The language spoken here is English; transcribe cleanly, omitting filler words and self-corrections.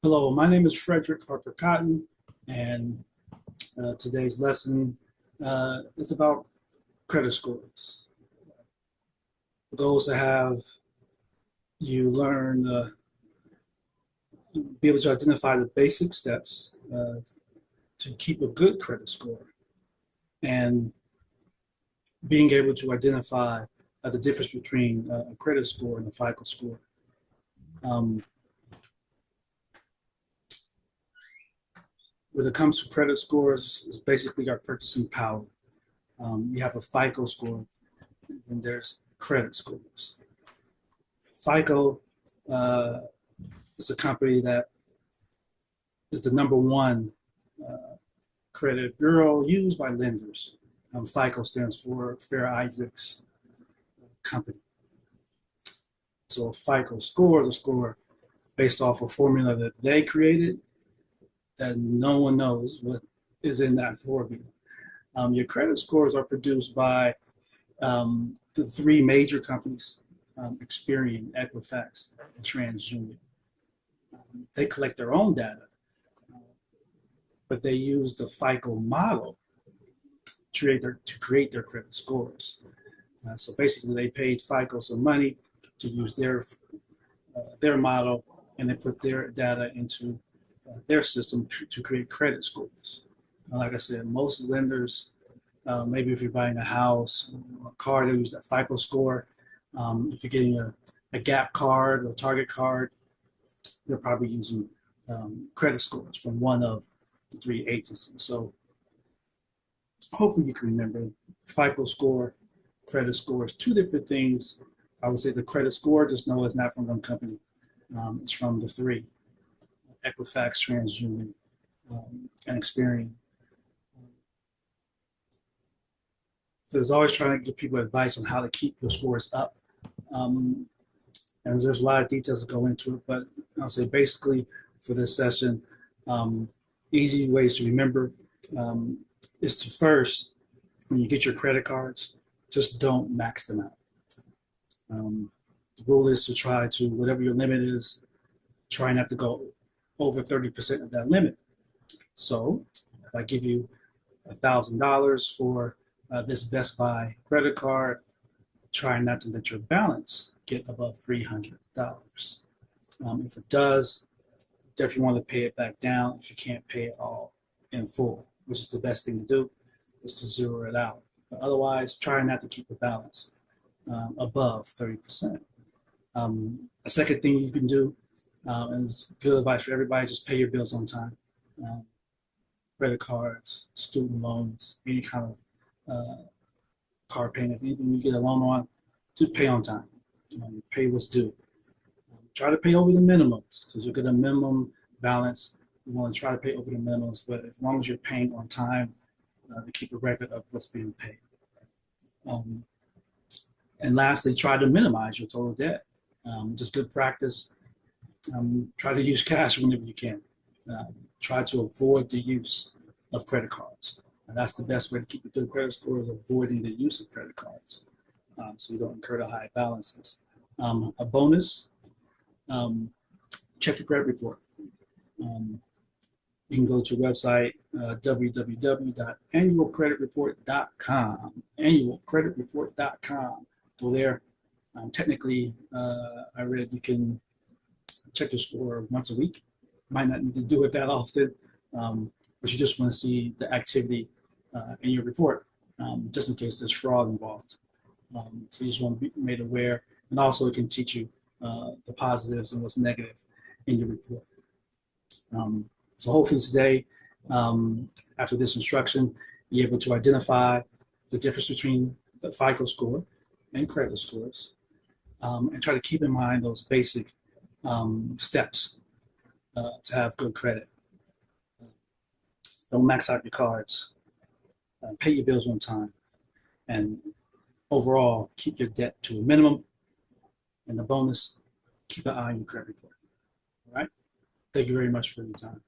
Hello, my name is Frederick Harper Cotton, and today's lesson is about credit scores. The goal is to have you learn, be able to identify the basic steps to keep a good credit score, and being able to identify the difference between a credit score and a FICO score. When it comes to credit scores, it's basically our purchasing power. You have a FICO score, and there's credit scores. FICO is a company that is the #1 credit bureau used by lenders. FICO stands for Fair Isaac's Company. So a FICO score is a score based off a formula that they created that no one knows what is in that formula. Your credit scores are produced by the three major companies, Experian, Equifax, and TransUnion. They collect their own data, but they use the FICO model to create their credit scores. So basically, they paid FICO some money to use their model, and they put their data into their system to create credit scores. Like I said, most lenders, maybe if you're buying a house or a car, they use that FICO score. If you're getting a Gap card or Target card, they're probably using credit scores from one of the three agencies. So hopefully you can remember FICO score, credit score is two different things. I would say the credit score, just know it's not from one company. It's from the three: Equifax, TransUnion, and Experian. There's always trying to give people advice on how to keep your scores up. And there's a lot of details that go into it, but I'll say basically for this session, easy ways to remember is to first, when you get your credit cards, just don't max them out. The rule is to try to, whatever your limit is, try not to go over 30% of that limit. So if I give you $1,000 for this Best Buy credit card, try not to let your balance get above $300. If it does, definitely want to pay it back down if you can't pay it all in full, which is the best thing to do, is to zero it out. But otherwise, try not to keep the balance above 30%. A second thing you can do, and it's good advice for everybody, just pay your bills on time. Credit cards, student loans, any kind of car payment, anything you get a loan on, just pay on time. Pay what's due. Try to pay over the minimums, because you'll get a minimum balance. You want to try to pay over the minimums, but as long as you're paying on time, to keep a record of what's being paid. And lastly, try to minimize your total debt. Just good practice. Try to use cash whenever you can. Try to avoid the use of credit cards. And that's the best way to keep a good credit score, is avoiding the use of credit cards, so you don't incur the high balances. A bonus, check your credit report. You can go to our website, www.annualcreditreport.com, annualcreditreport.com. Go there. Technically, I read you can check your score once a week. Might not need to do it that often, but you just want to see the activity in your report, just in case there's fraud involved. So you just want to be made aware, and also it can teach you the positives and what's negative in your report. So hopefully today, after this instruction, you're able to identify the difference between the FICO score and credit scores, and try to keep in mind those basic steps to have good credit. Don't max out your cards. Pay your bills on time, and overall, keep your debt to a minimum. And the bonus, keep an eye on your credit report. All right? Thank you very much for your time.